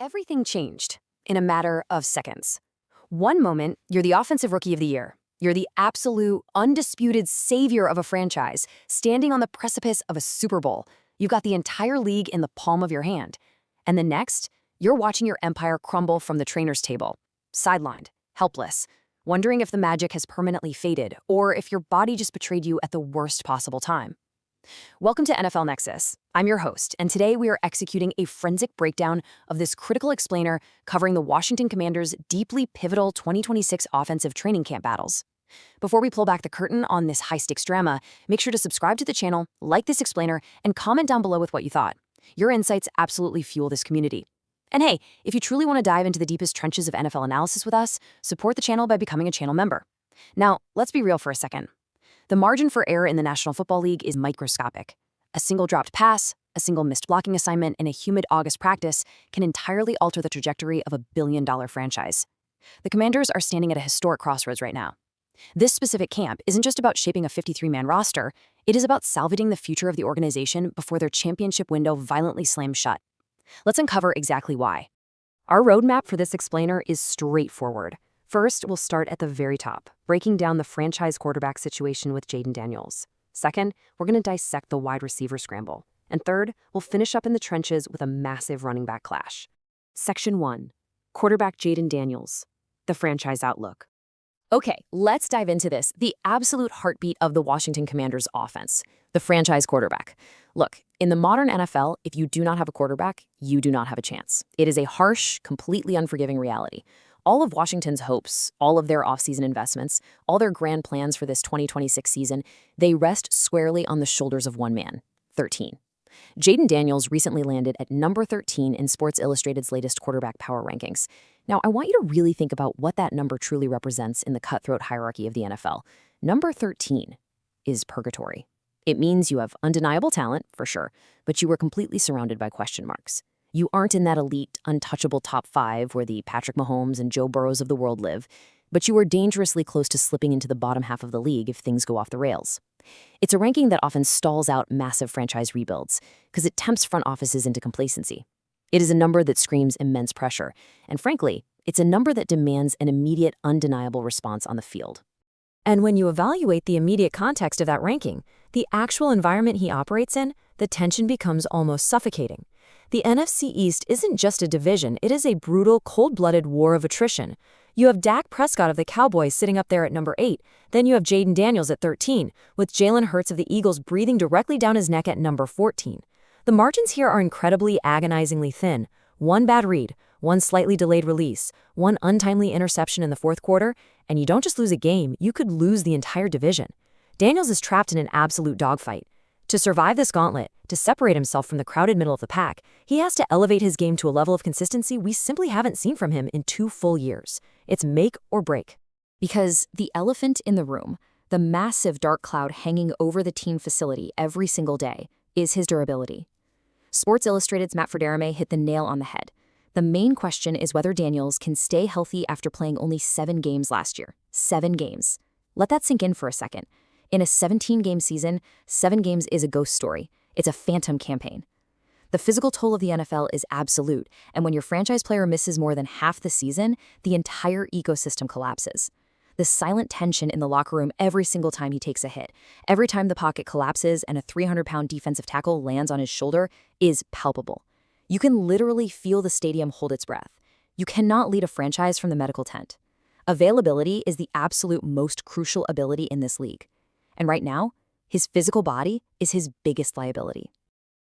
Everything changed in a matter of seconds. One moment, you're the offensive rookie of the year. You're the absolute, undisputed savior of a franchise, standing on the precipice of a Super Bowl. You've got the entire league in the palm of your hand. And the next, you're watching your empire crumble from the trainer's table, sidelined, helpless, wondering if the magic has permanently faded or if your body just betrayed you at the worst possible time. Welcome to NFL Nexus. I'm your host, and today we are executing a forensic breakdown of this critical explainer covering the Washington Commanders' deeply pivotal 2026 offensive training camp battles. Before we pull back the curtain on this high-stakes drama, make sure to subscribe to the channel, like this explainer, and comment down below with what you thought. Your insights absolutely fuel this community. And hey, if you truly want to dive into the deepest trenches of NFL analysis with us, support the channel by becoming a channel member. Now, let's be real for a second. The margin for error in the National Football League is microscopic. A single dropped pass, a single missed blocking assignment in a humid August practice can entirely alter the trajectory of a billion-dollar franchise. The Commanders are standing at a historic crossroads right now. This specific camp isn't just about shaping a 53-man roster, it is about salvaging the future of the organization before their championship window violently slams shut. Let's uncover exactly why. Our roadmap for this explainer is straightforward. First, we'll start at the very top, breaking down the franchise quarterback situation with Jayden Daniels. Second, we're going to dissect the wide receiver scramble. And third, we'll finish up in the trenches with a massive running back clash. Section 1. Quarterback Jayden Daniels. The franchise outlook. Okay, let's dive into this, the absolute heartbeat of the Washington Commanders offense, the franchise quarterback. Look, in the modern NFL, if you do not have a quarterback, you do not have a chance. It is a harsh, completely unforgiving reality. All of Washington's hopes, all of their offseason investments, all their grand plans for this 2026 season, they rest squarely on the shoulders of one man, 13. Jayden Daniels recently landed at number 13 in Sports Illustrated's latest quarterback power rankings. Now, I want you to really think about what that number truly represents in the cutthroat hierarchy of the NFL. Number 13 is purgatory. It means you have undeniable talent, for sure, but you were completely surrounded by question marks. You aren't in that elite, untouchable top 5 where the Patrick Mahomes and Joe Burrows of the world live, but you are dangerously close to slipping into the bottom half of the league if things go off the rails. It's a ranking that often stalls out massive franchise rebuilds because it tempts front offices into complacency. It is a number that screams immense pressure, and frankly, it's a number that demands an immediate, undeniable response on the field. And when you evaluate the immediate context of that ranking, the actual environment he operates in, the tension becomes almost suffocating. The NFC East isn't just a division, it is a brutal, cold-blooded war of attrition. You have Dak Prescott of the Cowboys sitting up there at number 8, then you have Jayden Daniels at 13, with Jalen Hurts of the Eagles breathing directly down his neck at number 14. The margins here are incredibly agonizingly thin. One bad read, one slightly delayed release, one untimely interception in the fourth quarter, and you don't just lose a game, you could lose the entire division. Daniels is trapped in an absolute dogfight. To survive this gauntlet, to separate himself from the crowded middle of the pack, he has to elevate his game to a level of consistency we simply haven't seen from him in 2 full years. It's make or break. Because the elephant in the room, the massive dark cloud hanging over the team facility every single day, is his durability. Sports Illustrated's Matt Verderame hit the nail on the head. The main question is whether Daniels can stay healthy after playing only 7 games last year. 7 games. Let that sink in for a second. In a 17-game season, 7 games is a ghost story. It's a phantom campaign. The physical toll of the NFL is absolute, and when your franchise player misses more than half the season, the entire ecosystem collapses. The silent tension in the locker room every single time he takes a hit, every time the pocket collapses and a 300-pound defensive tackle lands on his shoulder, is palpable. You can literally feel the stadium hold its breath. You cannot lead a franchise from the medical tent. Availability is the absolute most crucial ability in this league. And right now, his physical body is his biggest liability.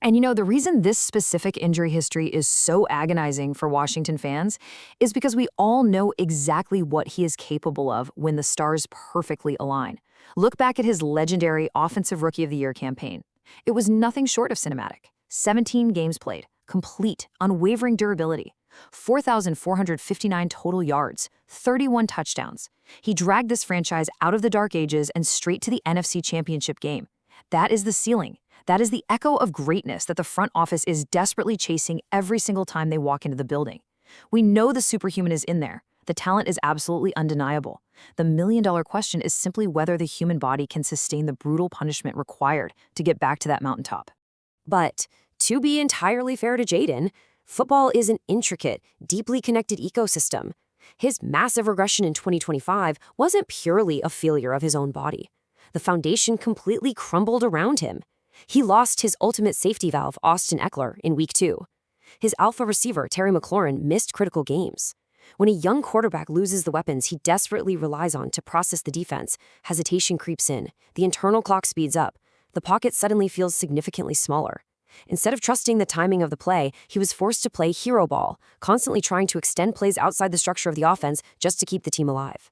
And you know, the reason this specific injury history is so agonizing for Washington fans is because we all know exactly what he is capable of when the stars perfectly align. Look back at his legendary Offensive Rookie of the Year campaign. It was nothing short of cinematic. 17 games played, complete, unwavering durability, 4,459 total yards, 31 touchdowns. He dragged this franchise out of the dark ages and straight to the NFC Championship game. That is the ceiling. That is the echo of greatness that the front office is desperately chasing every single time they walk into the building. We know the superhuman is in there. The talent is absolutely undeniable. The million-dollar question is simply whether the human body can sustain the brutal punishment required to get back to that mountaintop. But to be entirely fair to Jayden, Football is an intricate, deeply connected ecosystem. His massive regression in 2025 wasn't purely a failure of his own body. The foundation completely crumbled around him. He lost his ultimate safety valve, Austin Eckler, in Week 2. His alpha receiver, Terry McLaurin, missed critical games. When a young quarterback loses the weapons he desperately relies on to process the defense, hesitation creeps in, the internal clock speeds up, the pocket suddenly feels significantly smaller. Instead of trusting the timing of the play, he was forced to play hero ball, constantly trying to extend plays outside the structure of the offense just to keep the team alive.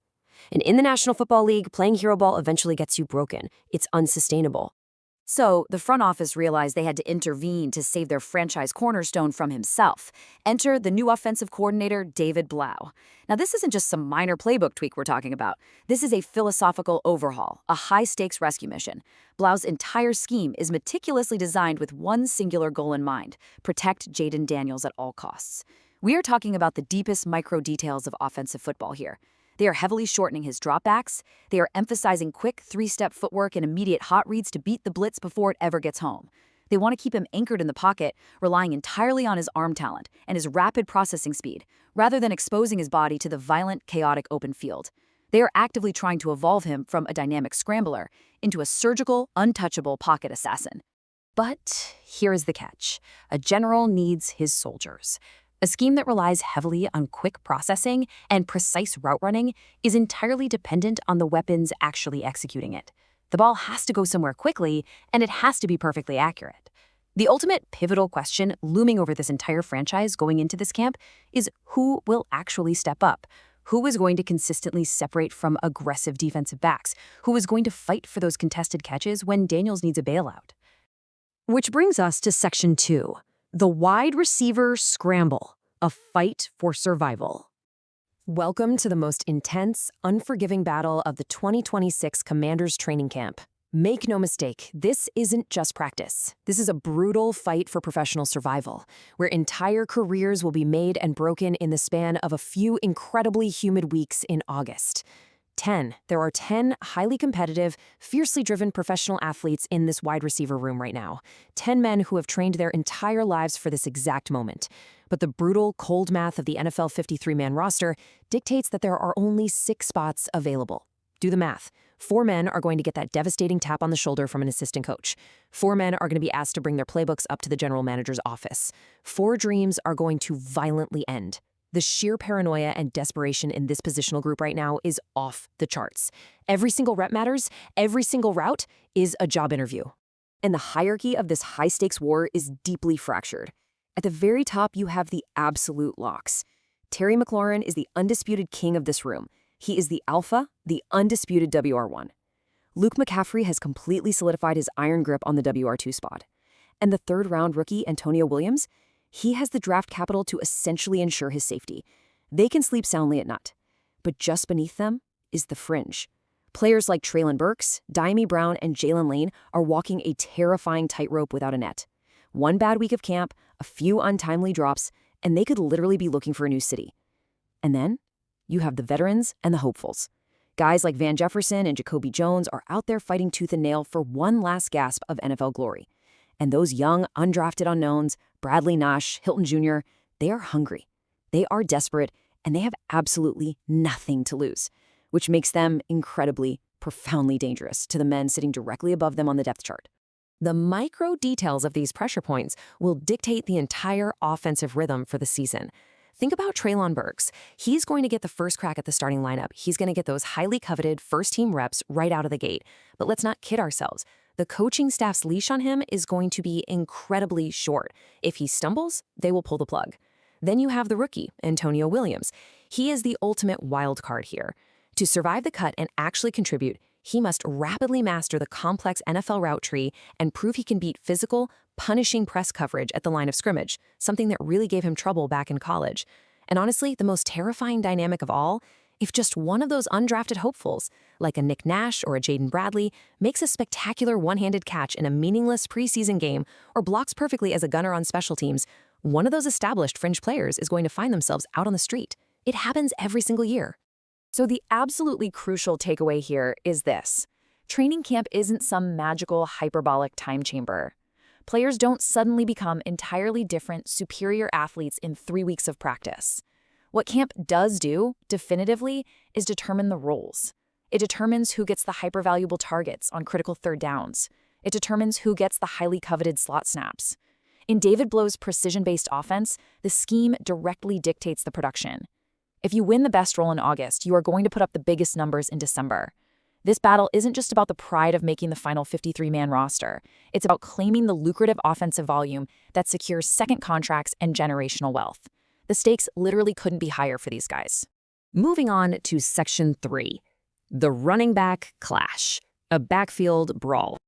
And in the National Football League, playing hero ball eventually gets you broken. It's unsustainable. So, the front office realized they had to intervene to save their franchise cornerstone from himself. Enter the new offensive coordinator, David Blau. Now, this isn't just some minor playbook tweak we're talking about. This is a philosophical overhaul, a high-stakes rescue mission. Blau's entire scheme is meticulously designed with one singular goal in mind: protect Jaden Daniels at all costs. We are talking about the deepest micro details of offensive football here. They are heavily shortening his dropbacks. They are emphasizing quick three-step footwork and immediate hot reads to beat the blitz before it ever gets home. They want to keep him anchored in the pocket, relying entirely on his arm talent and his rapid processing speed, rather than exposing his body to the violent, chaotic open field. They are actively trying to evolve him from a dynamic scrambler into a surgical, untouchable pocket assassin. But here is the catch. A general needs his soldiers. A scheme that relies heavily on quick processing and precise route running is entirely dependent on the weapons actually executing it. The ball has to go somewhere quickly, and it has to be perfectly accurate. The ultimate pivotal question looming over this entire franchise going into this camp is who will actually step up? Who is going to consistently separate from aggressive defensive backs? Who is going to fight for those contested catches when Daniels needs a bailout? Which brings us to Section 2. The wide receiver scramble, a fight for survival. Welcome to the most intense, unforgiving battle of the 2026 Commanders training camp. Make no mistake, this isn't just practice. This is a brutal fight for professional survival, where entire careers will be made and broken in the span of a few incredibly humid weeks in August. There are 10 highly competitive, fiercely driven professional athletes in this wide receiver room right now. 10 men who have trained their entire lives for this exact moment. But the brutal, cold math of the NFL 53-man roster dictates that there are only 6 spots available. Do the math. 4 men are going to get that devastating tap on the shoulder from an assistant coach. 4 men are going to be asked to bring their playbooks up to the general manager's office. 4 dreams are going to violently end. The sheer paranoia and desperation in this positional group right now is off the charts. Every single rep matters. Every single route is a job interview. And the hierarchy of this high-stakes war is deeply fractured. At the very top, you have the absolute locks. Terry McLaurin is the undisputed king of this room. He is the alpha, the undisputed WR1. Luke McCaffrey has completely solidified his iron grip on the WR2 spot. And the third-round rookie, Antonio Williams, he has the draft capital to essentially ensure his safety. They can sleep soundly at night. But just beneath them is the fringe. Players like Treylon Burks, Diami Brown, and Jalen Lane are walking a terrifying tightrope without a net. One bad week of camp, a few untimely drops, and they could literally be looking for a new city. And then you have the veterans and the hopefuls. Guys like Van Jefferson and Jacoby Jones are out there fighting tooth and nail for one last gasp of NFL glory. And those young, undrafted unknowns, Bradley Nash, Hilton Jr., they are hungry. They are desperate, and they have absolutely nothing to lose, which makes them incredibly, profoundly dangerous to the men sitting directly above them on the depth chart. The micro details of these pressure points will dictate the entire offensive rhythm for the season. Think about Treylon Burks. He's going to get the first crack at the starting lineup. He's going to get those highly coveted first-team reps right out of the gate. But let's not kid ourselves. The coaching staff's leash on him is going to be incredibly short. If he stumbles, they will pull the plug. Then you have the rookie, Antonio Williams. He is the ultimate wild card here. To survive the cut and actually contribute, he must rapidly master the complex NFL route tree and prove he can beat physical, punishing press coverage at the line of scrimmage, something that really gave him trouble back in college. And honestly, the most terrifying dynamic of all, if just one of those undrafted hopefuls, like a Nick Nash or a Jaden Bradley, makes a spectacular one-handed catch in a meaningless preseason game or blocks perfectly as a gunner on special teams, one of those established fringe players is going to find themselves out on the street. It happens every single year. So the absolutely crucial takeaway here is this. Training camp isn't some magical hyperbolic time chamber. Players don't suddenly become entirely different, superior athletes in 3 weeks of practice. What camp does do, definitively, is determine the roles. It determines who gets the hyper-valuable targets on critical third downs. It determines who gets the highly coveted slot snaps. In David Blow's precision-based offense, the scheme directly dictates the production. If you win the best role in August, you are going to put up the biggest numbers in December. This battle isn't just about the pride of making the final 53-man roster. It's about claiming the lucrative offensive volume that secures second contracts and generational wealth. The stakes literally couldn't be higher for these guys. Moving on to Section 3, the running back clash, a backfield brawl.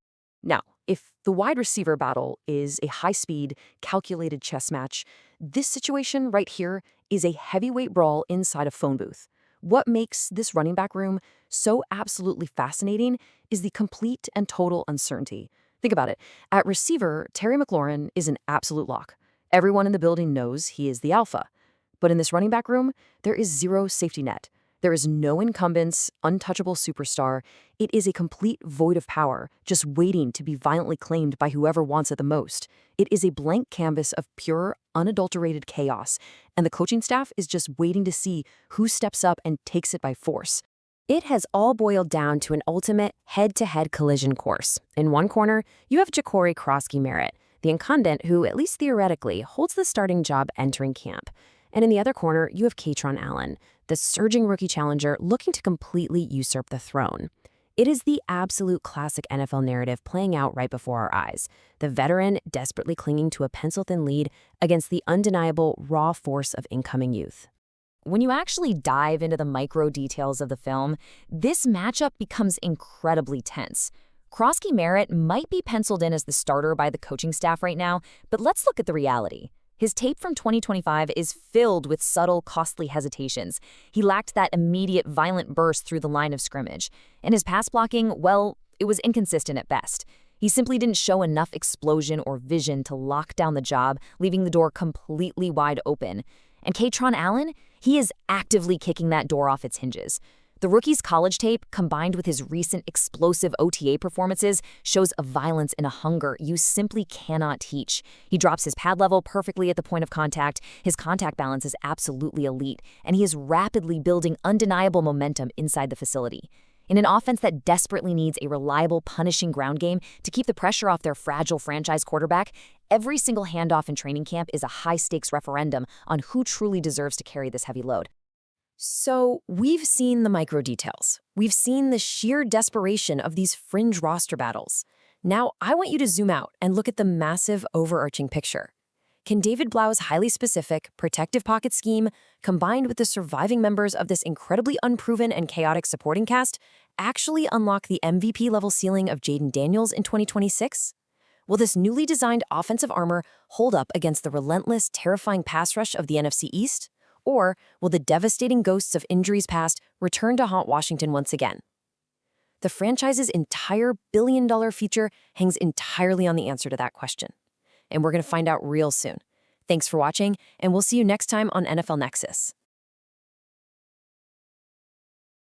Now, if the wide receiver battle is a high-speed, calculated chess match, this situation right here is a heavyweight brawl inside a phone booth. What makes this running back room so absolutely fascinating is the complete and total uncertainty. Think about it. At receiver, Terry McLaurin is an absolute lock. Everyone in the building knows he is the alpha. But in this running back room, there is zero safety net. There is no incumbents, untouchable superstar. It is a complete void of power, just waiting to be violently claimed by whoever wants it the most. It is a blank canvas of pure, unadulterated chaos, and the coaching staff is just waiting to see who steps up and takes it by force. It has all boiled down to an ultimate head-to-head collision course. In one corner, you have Ja'Cory Krosky-Merritt, the incumbent who, at least theoretically, holds the starting job entering camp. And in the other corner, you have Kaytron Allen, the surging rookie challenger looking to completely usurp the throne. It is the absolute classic NFL narrative playing out right before our eyes, the veteran desperately clinging to a pencil-thin lead against the undeniable raw force of incoming youth. When you actually dive into the micro details of the film, this matchup becomes incredibly tense. Krosky-Merritt might be penciled in as the starter by the coaching staff right now, but let's look at the reality. His tape from 2025 is filled with subtle, costly hesitations. He lacked that immediate, violent burst through the line of scrimmage. And his pass blocking, well, it was inconsistent at best. He simply didn't show enough explosion or vision to lock down the job, leaving the door completely wide open. And Kaytron Allen, he is actively kicking that door off its hinges. The rookie's college tape, combined with his recent explosive OTA performances, shows a violence and a hunger you simply cannot teach. He drops his pad level perfectly at the point of contact, his contact balance is absolutely elite, and he is rapidly building undeniable momentum inside the facility. In an offense that desperately needs a reliable, punishing ground game to keep the pressure off their fragile franchise quarterback, every single handoff in training camp is a high-stakes referendum on who truly deserves to carry this heavy load. So we've seen the micro details. We've seen the sheer desperation of these fringe roster battles. Now I want you to zoom out and look at the massive overarching picture. Can David Blau's highly specific, protective pocket scheme, combined with the surviving members of this incredibly unproven and chaotic supporting cast, actually unlock the MVP-level ceiling of Jaden Daniels in 2026? Will this newly designed offensive armor hold up against the relentless, terrifying pass rush of the NFC East? Or will the devastating ghosts of injuries past return to haunt Washington once again? The franchise's entire billion-dollar future hangs entirely on the answer to that question. And we're going to find out real soon. Thanks for watching, and we'll see you next time on NFL Nexus.